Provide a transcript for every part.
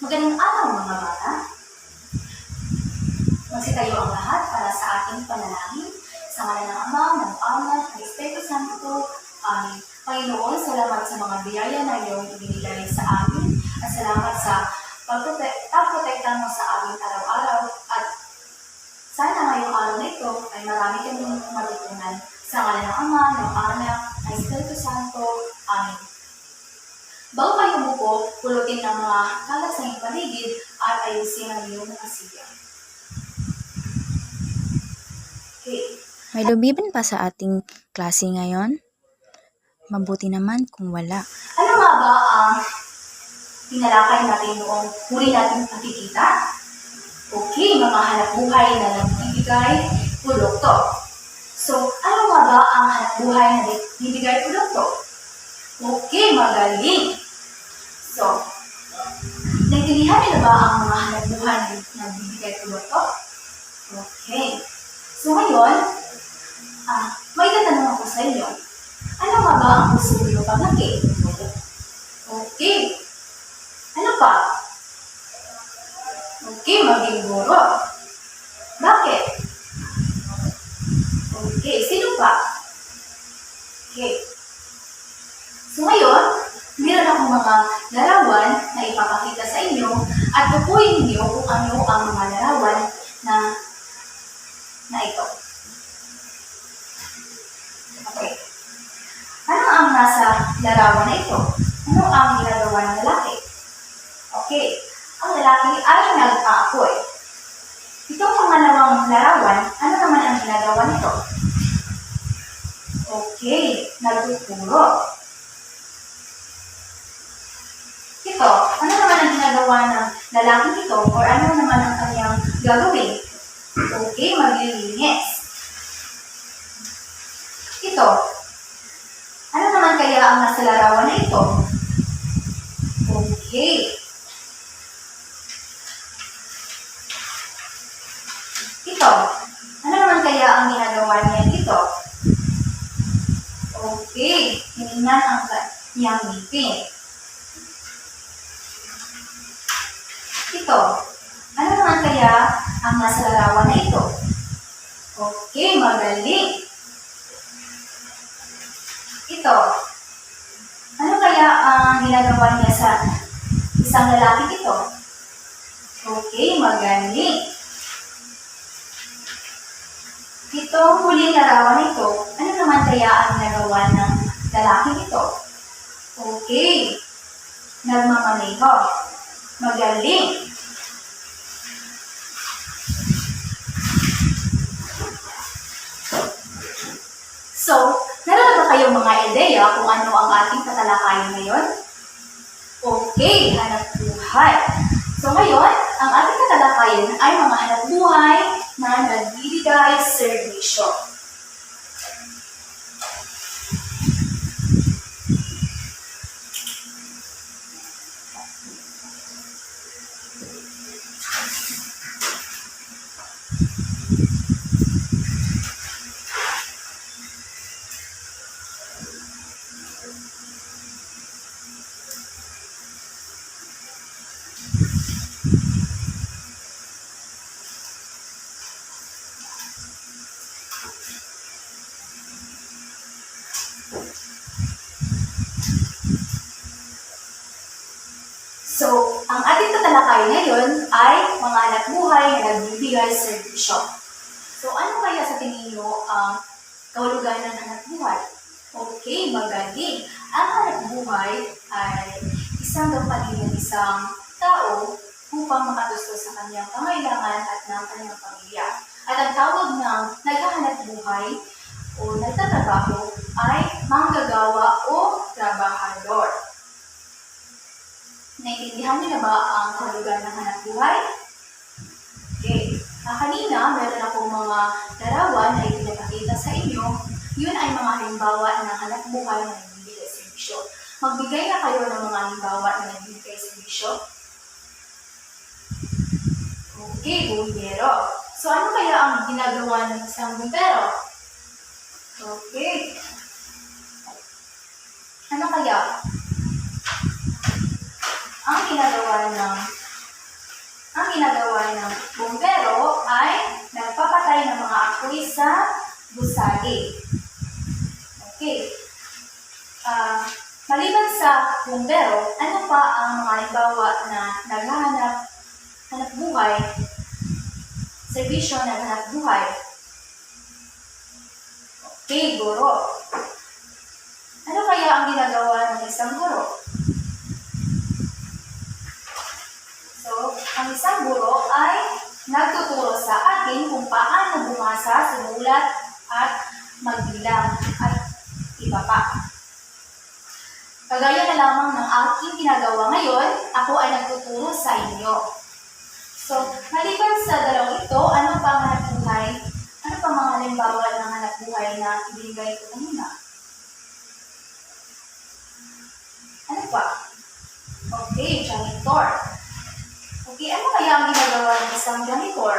Magandang araw mga bata. Magsitayo ang lahat para sa ating panalangin. Sa ngalan ng Ama, ng Anak, ng Espiritu Santo. Amen. Panginoon, salamat sa mga biyaya na iyong ibinigay sa amin at salamat sa pagprotekta mo sa amin araw-araw at sana ngayong araw na ito ay marami kaming matutunan. Sa ngalan ng Ama, ng Anak, ng Espiritu Santo. Amen. Bago kayo umupo, pulutin ng mga kalat sa iyong paligid at ayusin ang iyong nakasiya. Okay. May lumiban pa sa ating klase ngayon? Mabuti naman kung wala. Ano nga ba ang tinalakay natin noong huli nating nakikita? Okay, mga hanap buhay na nagbibigay produkto. So, ano nga ba ang hanap buhay na nagbibigay produkto? Okay, magaling. So, naintindihan niyo na ba ang mga hanap buhay na nagbibigay produkto? Okay. So, ngayon, may tatanong ako sa inyo. Ano nga ba ang gusto niyo paglaki? Okay. Ano pa? Okay, maging guro. Bakit? Okay, sino pa? Okay. So ngayon, meron akong mga larawan na ipapakita sa inyo at tukuyin niyo kung ano ang mga larawan na ito. Okay. Ano ang nasa larawan na ito? Ano ang ginagawa ng lalaki? Okay. Ang lalaki ay nag-aapoy. Itong pangalawang larawan, ano naman ang ginagawa nito? Okay. Nagtuturo. Ito, ano naman ang ginagawa ng lalaking ito or ano naman ang kanyang gagawin? Okay, maglilinis. Ito, ano naman kaya ang nasa larawan na ito? Okay. Ito, ano naman kaya ang ginagawa niya dito? Okay, tinignan ang kanyang ngipin. Ito, ano naman kaya ang nasa larawan na ito? Okay, magaling. Ito, ano kaya ang ginagawa niya sa isang lalaki ito? Okay, magaling. Itong huling larawan nito, ano naman kaya ang ginagawa ng lalaki ito? Okay, nagmamaneho. Magaling. So, naroon ba kayong mga ideya kung ano ang ating tatalakayin ngayon? Okay, hanap buhay. So ngayon, ang ating tatalakayin ay mga hanap buhay na nagbibigay serbisyo. So, ang ating tatalakayin ngayon ay mga hanap buhay na nagbibigay serbisyo. So, ano kaya sa tingin niyo ang kahulugan ng hanap buhay? Okay, magaling. Ang hanap buhay ay isang gampanin ng isang tao upang makatustos sa kanyang pangailangan at ng kanyang pamilya. At ang tawag ng naghahanap buhay o nagtatrabaho ay manggagawa o trabahador. Naintindihan niyo na ba ang kahulugan ng hanap buhay? Okay. Kanina, meron akong mga larawan na ipinapakita sa inyo. Yun ay mga halimbawa ng hanap buhay na nagbibigay serbisyo. Magbigay na kayo ng mga halimbawa na nagbibigay serbisyo. Okay, bumbero. So, ano kaya ang ginagawa ng isang bumbero? Okay. Ano kaya ang ginagawa ng ang ginagawa ng bumbero ay nagpapatay ng mga apoy sa gusali. Okay. Maliban sa bumbero, ano pa ang mga halimbawa na naghahanap buhay, serbisyo naghahanap buhay? Okay, guro. Ano kaya ang ginagawa ng isang guro? So, ang isang guro ay nagtuturo sa atin kung paano bumasa, sumulat, at magbilang, at iba pa. Kagaya na lamang ng aking ginagawa ngayon, ako ay nagtuturo sa inyo. So, maliban sa dalawang ito, ano pa ang hanap buhay? Ano pa mga halimbawa ng hanap buhay na ibinigay ko kanina? Ano pa? Okay, janitor. Okay, ano kaya ang ginagawa ng isang janitor?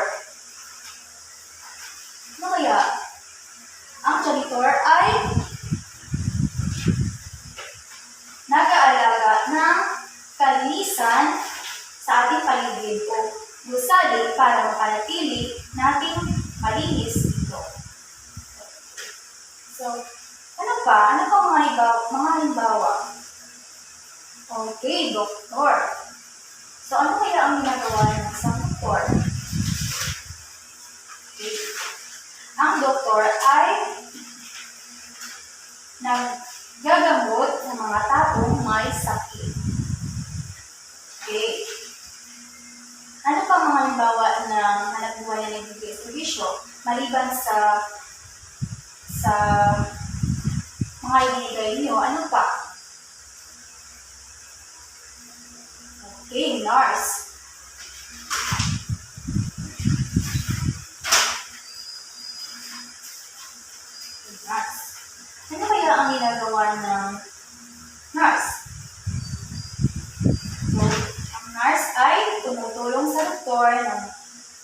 Ano kaya? Ang janitor ay nag-aalaga ng kalinisan sa ating paligid o gusali para mapanatili nating malinis ito. So, ano pa? Ano pa mga halimbawa? Okay, doktor. So, ano kaya ang ginagawa ng isang doktor? Okay. Ang doktor ay naggagamot ng mga taong may sakit. Okay. Ano pa mga halimbawa ng hanap buhay na nagbibigay serbisyo maliban sa mga ibinigay niyo? Ano pa? Okay, nurse. Nurse. Ano kaya ang ginagawa ng nurse? So, ang nurse ay tumutulong sa doktor na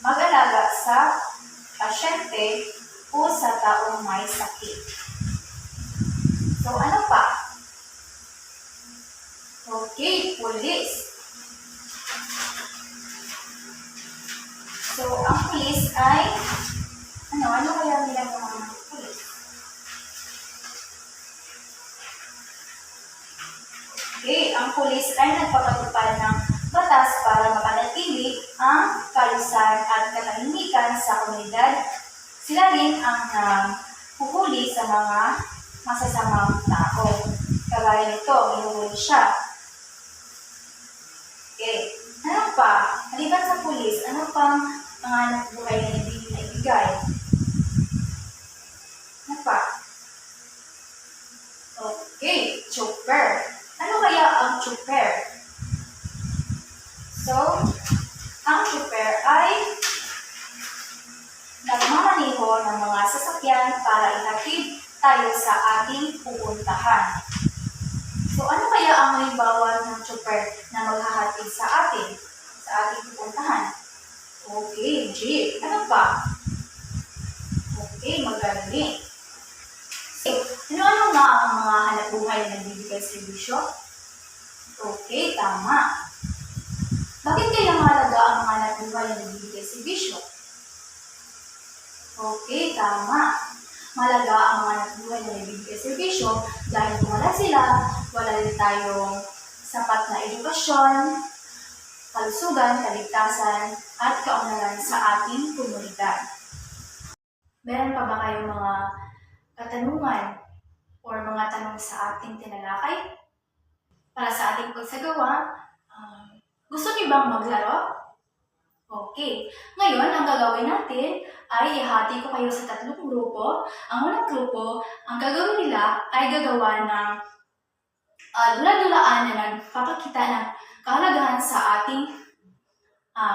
mag-alaga sa pasyente o sa taong may sakit. So, ano pa? Okay, police. So, ang pulis ay, ano kaya ang ginagawa ng pulis? Okay, ang pulis ay nagpapatupad ng batas para mapanatili ang kalusan at katahimikan sa komunidad. Sila rin ang huhuli sa mga masasamang tao. Kagaya nito, hinuhuli siya. Okay, ano pa? Maliban sa pulis, ano pang mga hanap buhay na hindi naibigay? Ano pa? Okay, chopper. Ano kaya ang chopper? So, ang chopper ay nagmamaniho ng mga sasakyan para ihatid tayo sa ating pupuntahan. So, ano kaya ang halimbawa ng chopper na maghahatid sa ating pupuntahan? Okay, jeep. Ano pa? Okay, magaling. So, ano nga ang mga hanap buhay na nagbibigay serbisyo? Okay, tama. Bakit kaya mahalaga ang mga hanap buhay na nagbibigay serbisyo? Okay, tama. Mahalaga ang mga hanap buhay na nagbibigay serbisyo dahil kung wala sila, wala rin tayong sapat na edukasyon, kalusugan, kaligtasan, at kaunlaran sa ating komunidad. Meron pa ba kayong mga katanungan o mga tanong sa ating tinalakay? Para sa ating pagsagawa, gusto niyo bang maglaro? Okay. Ngayon, ang gagawin natin ay ihati ko kayo sa 3 grupo. Ang unang grupo, ang gagawin nila ay gagawa ng dula-dulaan na nagpapakita ng kahalagahan sa ating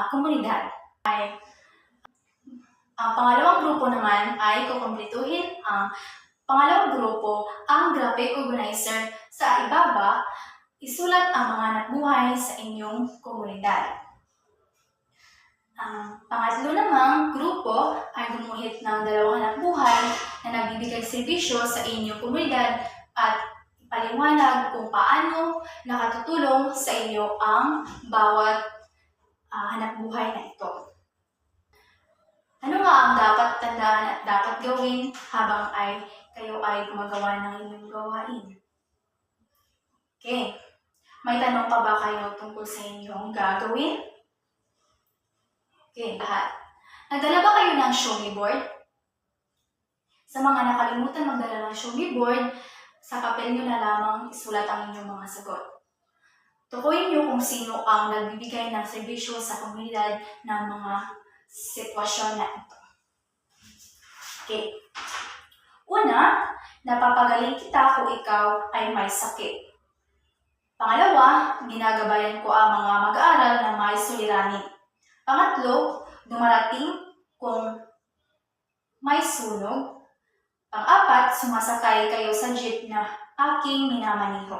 komunidad. Ang pangalawang grupo naman ay kukumpletuhin ang pangalawang grupo, ang graphic organizer. Sa ibaba, isulat ang mga hanapbuhay sa inyong komunidad. Ang pangatlo namang grupo ay gumuhit ng 2 hanapbuhay na nagbibigay serbisyo sa inyong komunidad at ipaliwanag kung paano nakatutulong sa inyo ang bawat hanap buhay na ito. Ano nga ang dapat tandaan at dapat gawin habang kayo ay gumagawa ng inyong gawain? Okay. May tanong pa ba kayo tungkol sa inyong gagawin? Okay, lahat. Nagdala ba kayo ng show me board? Sa mga nakalimutan magdala ng show me board, sa papel nyo na lamang isulat ang inyong mga sagot. Tukuyin nyo kung sino ang nagbibigay ng serbisyo sa komunidad ng mga sitwasyon na ito. Okay. Una, napapagaling kita kung ikaw ay may sakit. Pangalawa, ginagabayan ko ang mga mag-aaral na may suliranin. Pangatlo, dumarating kung may sunog. Pang-apat, sumasakay kayo sa jeep na aking minamaniho.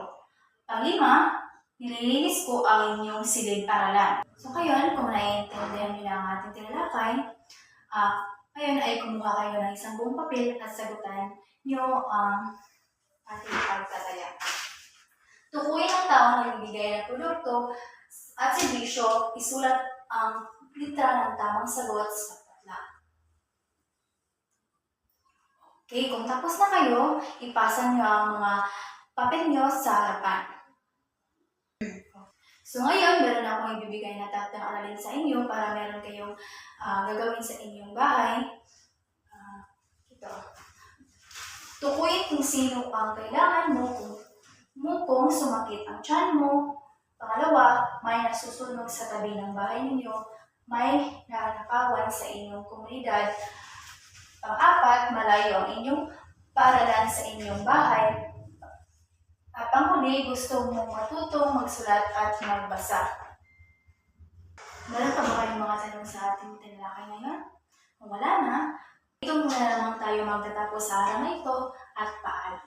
Panglima, nililinis ko ang inyong silid-aralan. So ngayon, kung naiintindihan niyo na ang ating tinalakay, ngayon ay kumuha kayo ng isang buong papel at sagutan niyo ang ating pagtataya. Tukuyin ang taong nagbibigay ng produkto at serbisyo, isulat ang litra ng tamang sagot sa patla. Okay, kung tapos na kayo, ipasa niyo ang mga papel niyo sa harapan. So ngayon, meron akong ibibigay na tatlong aralin sa inyo para meron kayong gagawin sa inyong bahay. Ito. Tukuyin kung sino ang kailangan mo kung sumakit ang tiyan mo. Pangalawa, may nasusunog sa tabi ng bahay ninyo. May nanakawan sa inyong komunidad. Pang-apat, malayo ang inyong paaralan sa inyong bahay. At panghuli, gusto mong matutong magsulat at magbasa. Meron pa ba kayong mga tanong sa ating tinalakay ngayon? Kung wala na, ito muna naman tayo magtatapos sa araw na ito at paalam.